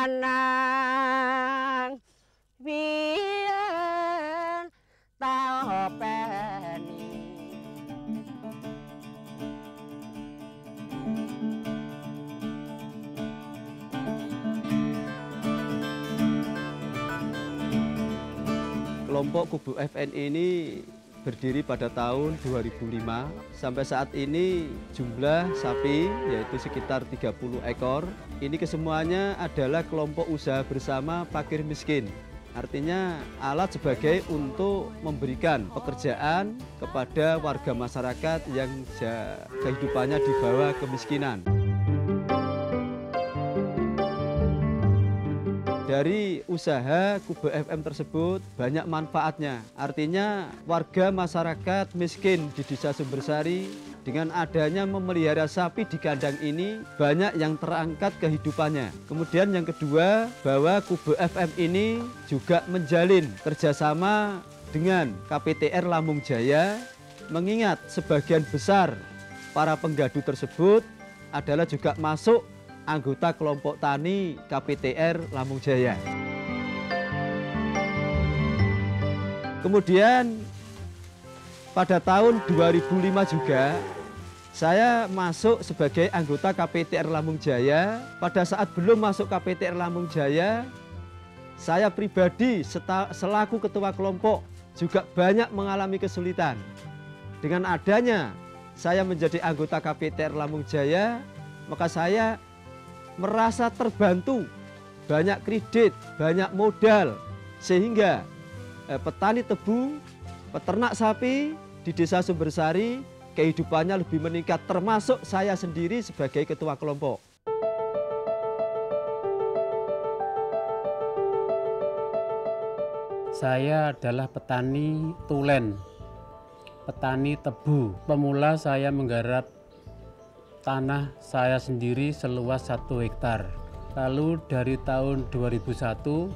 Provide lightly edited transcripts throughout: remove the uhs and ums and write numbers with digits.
lanang biyen tau openi. Kelompok Kubu FN ini berdiri pada tahun 2005. Sampai saat ini jumlah sapi yaitu sekitar 30 ekor. Ini kesemuanya adalah kelompok usaha bersama fakir miskin. Artinya alat sebagai untuk memberikan pekerjaan kepada warga masyarakat yang kehidupannya di bawah kemiskinan. Dari usaha Kubu FM tersebut banyak manfaatnya. Artinya warga masyarakat miskin di Desa Sumbersari dengan adanya memelihara sapi di kandang ini banyak yang terangkat kehidupannya. Kemudian yang kedua, bahwa Kubu FM ini juga menjalin kerjasama dengan KPTR Lampung Jaya, mengingat sebagian besar para penggadu tersebut adalah juga masuk anggota kelompok tani KPTR Lampung Jaya. Kemudian pada tahun 2005 juga saya masuk sebagai anggota KPTR Lampung Jaya. Pada saat belum masuk KPTR Lampung Jaya, saya pribadi selaku ketua kelompok juga banyak mengalami kesulitan. Dengan adanya saya menjadi anggota KPTR Lampung Jaya, maka saya merasa terbantu, banyak kredit, banyak modal, sehingga petani tebu, peternak sapi di Desa Sumbersari kehidupannya lebih meningkat, termasuk saya sendiri sebagai ketua kelompok. Saya adalah petani tulen, petani tebu. Pemula saya menggarap tanah saya sendiri seluas 1 hektar. Lalu dari tahun 2001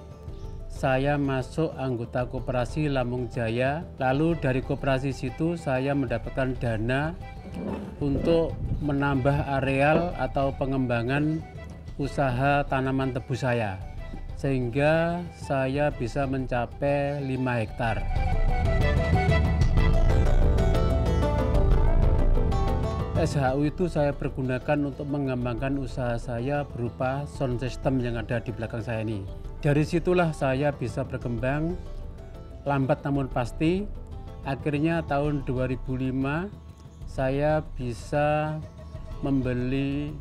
saya masuk anggota koperasi Lampung Jaya. Lalu dari koperasi situ saya mendapatkan dana untuk menambah areal atau pengembangan usaha tanaman tebu saya, sehingga saya bisa mencapai 5 hektar. SHU itu saya pergunakan untuk mengembangkan usaha saya berupa sound system yang ada di belakang saya ini. Dari situlah saya bisa berkembang, lambat namun pasti. Akhirnya tahun 2005 saya bisa membeli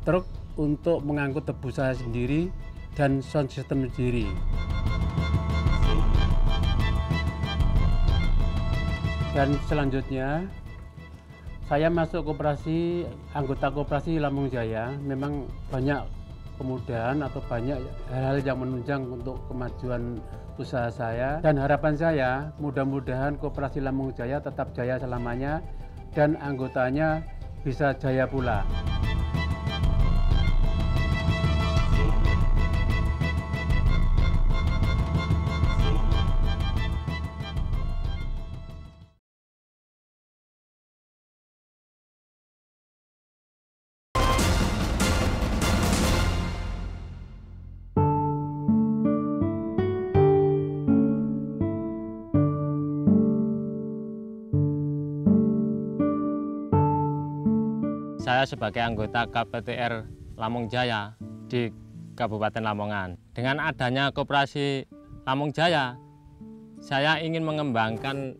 truk untuk mengangkut tebu saya sendiri dan sound system sendiri. Dan selanjutnya saya masuk koperasi, anggota koperasi Lampung Jaya. Memang banyak kemudahan atau banyak hal-hal yang menunjang untuk kemajuan usaha saya. Dan harapan saya, mudah-mudahan koperasi Lampung Jaya tetap jaya selamanya dan anggotanya bisa jaya pula. Saya sebagai anggota KPTR Lampung Jaya di Kabupaten Lamongan. Dengan adanya koperasi Lampung Jaya, saya ingin mengembangkan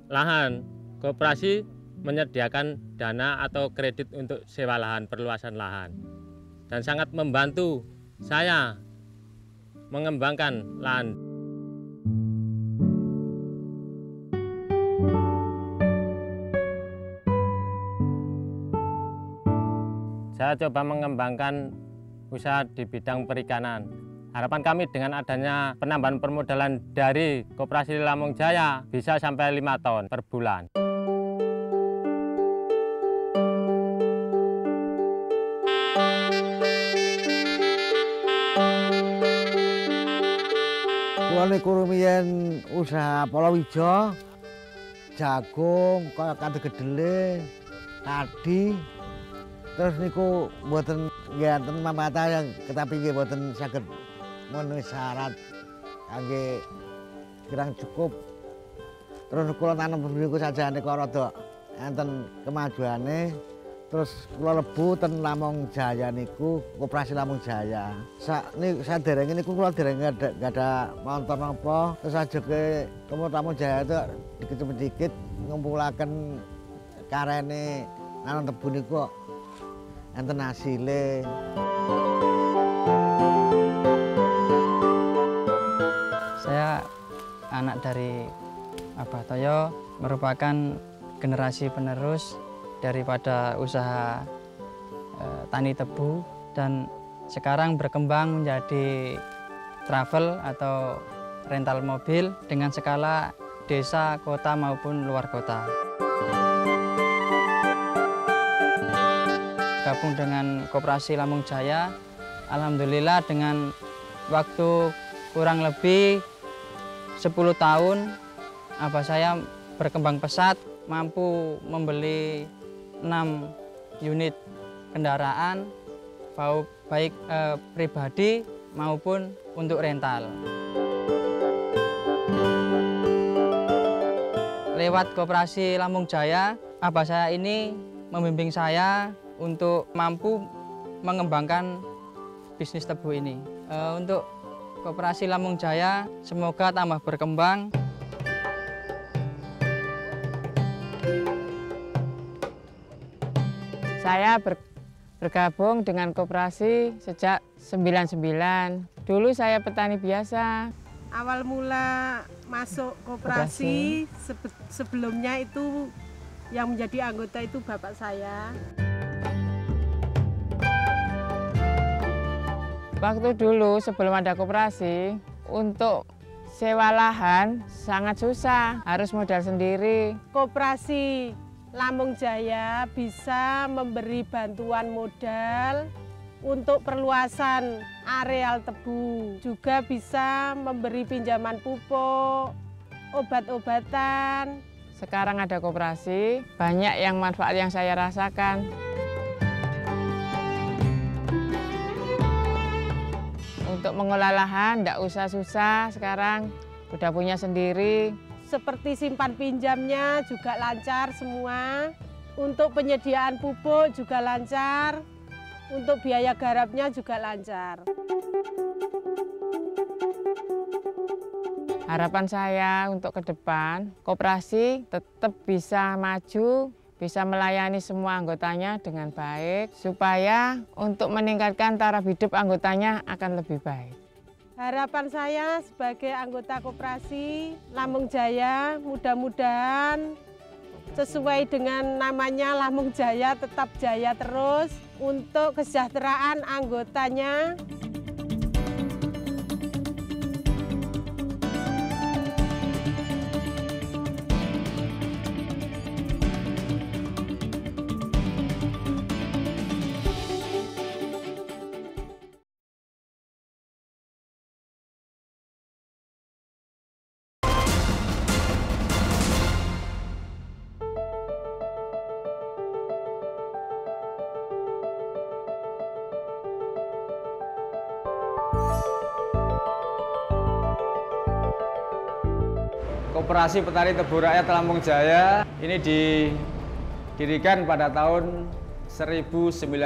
lahan. Koperasi menyediakan dana atau kredit untuk sewa lahan, perluasan lahan. Dan sangat membantu saya mengembangkan lahan. Saya coba mengembangkan usaha di bidang perikanan. Harapan kami dengan adanya penambahan permodalan dari Koperasi Lampung Jaya bisa sampai 5 ton per bulan. Kula niku rumiyin usaha palawija, jagung, kaya kate gedele, padi. Terus niku mboten nggih mamata yang tetapi nggih mboten saged memenuhi syarat kangge kirang cukup. Terus kula tanem niku sajane kok rada enten kemajuane. Terus kula lebu ten Lamong Jaya niku, Koperasi Lamong Jaya. Saderenge niku kula dereng enggak ada montor napa. Terus ajeke Lamong Jaya itu dikit-dikit ngumpulaken karene nanam tebu niku enten hasile. Saya anak dari Abah Toyo, merupakan generasi penerus daripada usaha tani tebu dan sekarang berkembang menjadi travel atau rental mobil dengan skala desa, kota maupun luar kota. Gabung dengan Koperasi Lamong Jaya, alhamdulillah dengan waktu kurang lebih 10 tahun abah saya berkembang pesat, mampu membeli 6 unit kendaraan baik pribadi maupun untuk rental. Lewat Koperasi Lamong Jaya, abah saya ini membimbing saya untuk mampu mengembangkan bisnis tebu ini. Untuk Koperasi Lamong Jaya semoga tambah berkembang. Saya bergabung dengan koperasi sejak 99. Dulu saya petani biasa. Awal mula masuk koperasi, sebelumnya itu yang menjadi anggota itu bapak saya. Waktu dulu sebelum ada koperasi, untuk sewa lahan sangat susah, harus modal sendiri. Koperasi Lamong Jaya bisa memberi bantuan modal untuk perluasan areal tebu. Juga bisa memberi pinjaman pupuk, obat-obatan. Sekarang ada koperasi, banyak yang manfaat yang saya rasakan. Untuk mengolah lahan tidak usah susah, sekarang udah punya sendiri. Seperti simpan pinjamnya juga lancar semua. Untuk penyediaan pupuk juga lancar. Untuk biaya garapnya juga lancar. Harapan saya untuk ke depan, koperasi tetap bisa maju, bisa melayani semua anggotanya dengan baik, supaya untuk meningkatkan taraf hidup anggotanya akan lebih baik. Harapan saya sebagai anggota koperasi Lamong Jaya, mudah-mudahan sesuai dengan namanya Lamong Jaya, tetap jaya terus untuk kesejahteraan anggotanya. Koperasi Petani Tebu Rakyat Lamong Jaya ini didirikan pada tahun 1999,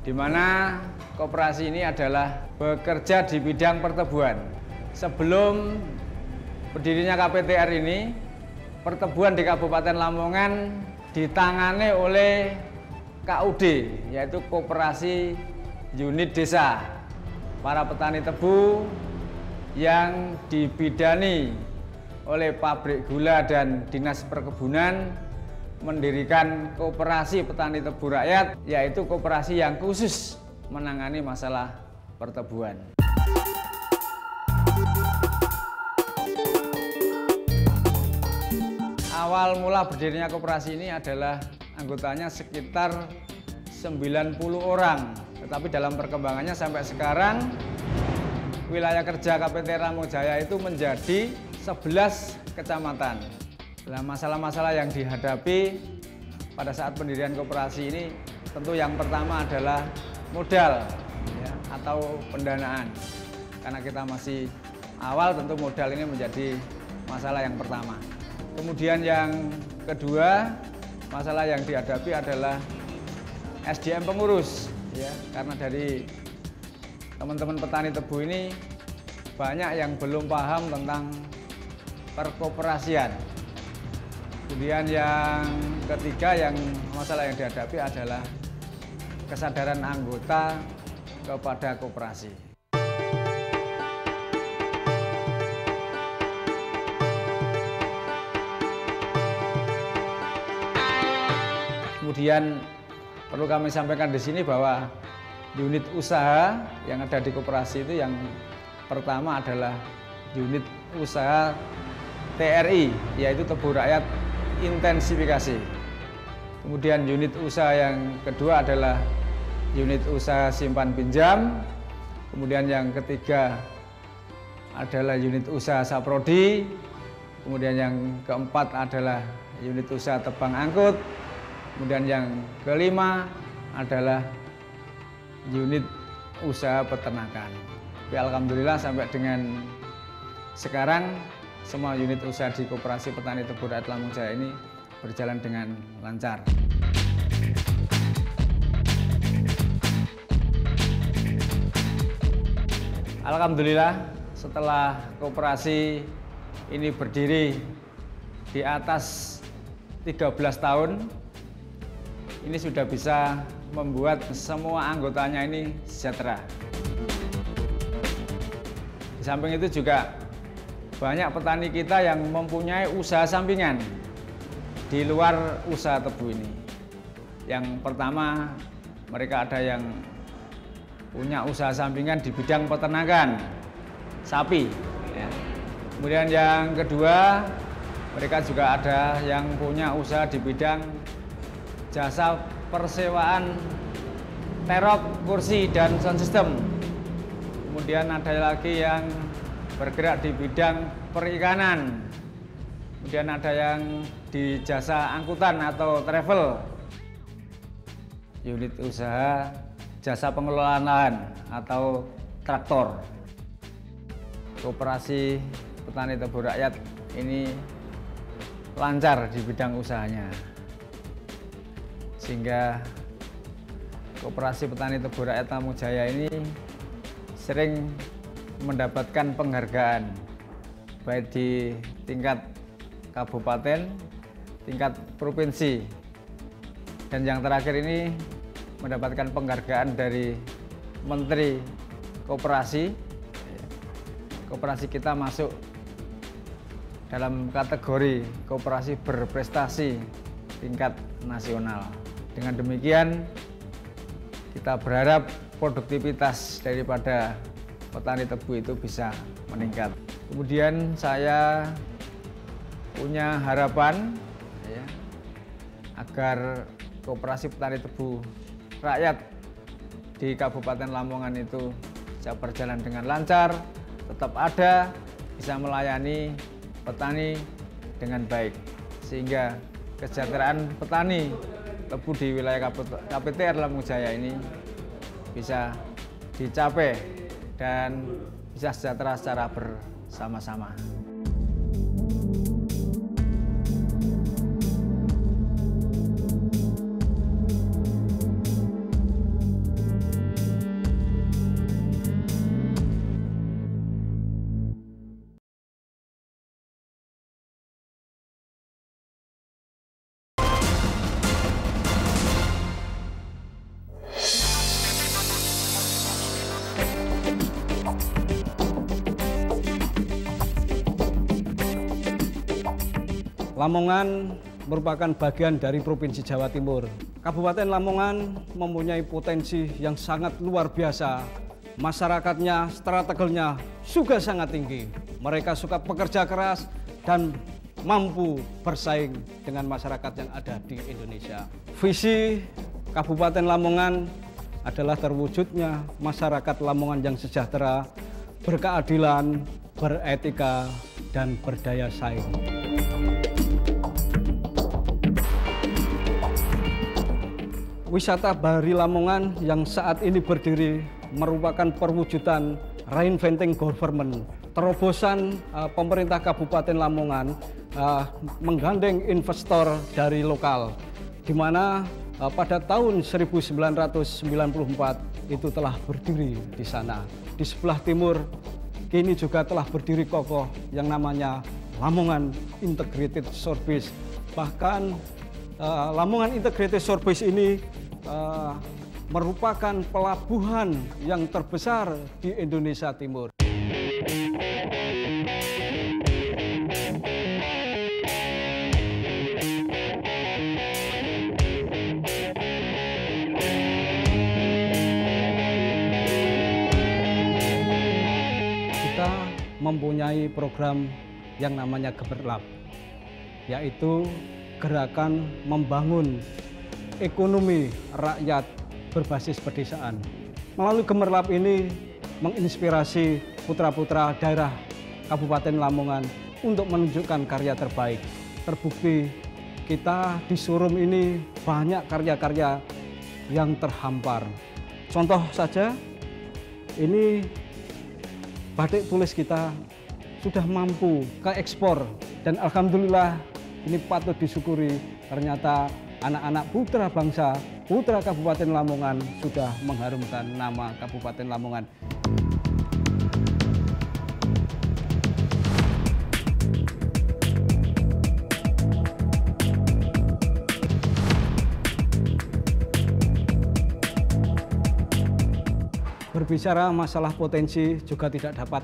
di mana koperasi ini adalah bekerja di bidang pertebuan. Sebelum berdirinya KPTR ini, pertebuan di Kabupaten Lamongan ditangani oleh KUD, yaitu Koperasi Unit Desa. Para petani tebu yang dibidani oleh pabrik gula dan dinas perkebunan mendirikan Koperasi Petani Tebu Rakyat, yaitu koperasi yang khusus menangani masalah pertebuan. Awal mula berdirinya koperasi ini adalah anggotanya sekitar 90 orang, tetapi dalam perkembangannya sampai sekarang wilayah kerja KPTR Lamong Jaya itu menjadi 11 kecamatan. Nah, masalah-masalah yang dihadapi pada saat pendirian koperasi ini tentu yang pertama adalah modal ya, atau pendanaan. Karena kita masih awal, tentu modal ini menjadi masalah yang pertama. Kemudian yang kedua, masalah yang dihadapi adalah SDM pengurus ya, karena dari teman-teman petani tebu ini banyak yang belum paham tentang perkoperasian. Kemudian yang ketiga, yang masalah yang dihadapi adalah kesadaran anggota kepada koperasi. Kemudian perlu kami sampaikan di sini bahwa unit usaha yang ada di koperasi itu yang pertama adalah unit usaha TRI, yaitu Tebu Rakyat Intensifikasi. Kemudian unit usaha yang kedua adalah unit usaha simpan pinjam. Kemudian yang ketiga adalah unit usaha saprodi. Kemudian yang keempat adalah unit usaha tebang angkut. Kemudian yang kelima adalah unit usaha peternakan. Tapi alhamdulillah sampai dengan sekarang semua unit usaha di Koperasi Petani Tebu Rakyat Lampung Jaya ini berjalan dengan lancar. Alhamdulillah setelah koperasi ini berdiri di atas 13 tahun, ini sudah bisa membuat semua anggotanya ini sejahtera. Di samping itu juga banyak petani kita yang mempunyai usaha sampingan di luar usaha tebu ini. Yang pertama, mereka ada yang punya usaha sampingan di bidang peternakan sapi. Kemudian yang kedua, mereka juga ada yang punya usaha di bidang jasa persewaan terop, kursi, dan sound system. Kemudian ada lagi yang bergerak di bidang perikanan. Kemudian ada yang di jasa angkutan atau travel. Unit usaha jasa pengelolaan lahan atau traktor. Koperasi Petani Tebu Rakyat ini lancar di bidang usahanya, sehingga Koperasi Petani Tebu Rakyat Lampung Jaya ini sering mendapatkan penghargaan baik di tingkat kabupaten, tingkat provinsi, dan yang terakhir ini mendapatkan penghargaan dari Menteri Koperasi. Koperasi kita masuk dalam kategori koperasi berprestasi tingkat nasional. Dengan demikian, kita berharap produktivitas daripada petani tebu itu bisa meningkat. Kemudian saya punya harapan ya, agar Koperasi Petani Tebu Rakyat di Kabupaten Lamongan itu bisa berjalan dengan lancar, tetap ada, bisa melayani petani dengan baik, sehingga kesejahteraan petani tebu di wilayah KPTR Lampung Jaya ini bisa dicapai dan bisa sejahtera secara bersama-sama. Lamongan merupakan bagian dari Provinsi Jawa Timur. Kabupaten Lamongan mempunyai potensi yang sangat luar biasa. Masyarakatnya, strateginya juga sangat tinggi. Mereka suka bekerja keras dan mampu bersaing dengan masyarakat yang ada di Indonesia. Visi Kabupaten Lamongan adalah terwujudnya masyarakat Lamongan yang sejahtera, berkeadilan, beretika, dan berdaya saing. wisata Bahari Lamongan yang saat ini berdiri merupakan perwujudan reinventing government. Terobosan pemerintah Kabupaten Lamongan menggandeng investor dari lokal, di mana pada tahun 1994 itu telah berdiri di sana. Di sebelah timur kini juga telah berdiri kokoh yang namanya Lamongan Integrated Service. Bahkan Lamongan Integrated Service ini merupakan pelabuhan yang terbesar di Indonesia Timur. Kita mempunyai program yang namanya Gemerlap, yaitu gerakan membangun ekonomi rakyat berbasis pedesaan. Melalui Gemerlap ini menginspirasi putra-putra daerah Kabupaten Lamongan untuk menunjukkan karya terbaik. Terbukti kita di showroom ini banyak karya-karya yang terhampar. Contoh saja, ini batik tulis kita sudah mampu ke ekspor dan alhamdulillah ini patut disyukuri, ternyata anak-anak putra bangsa, putra Kabupaten Lamongan sudah mengharumkan nama Kabupaten Lamongan. Berbicara masalah potensi juga tidak dapat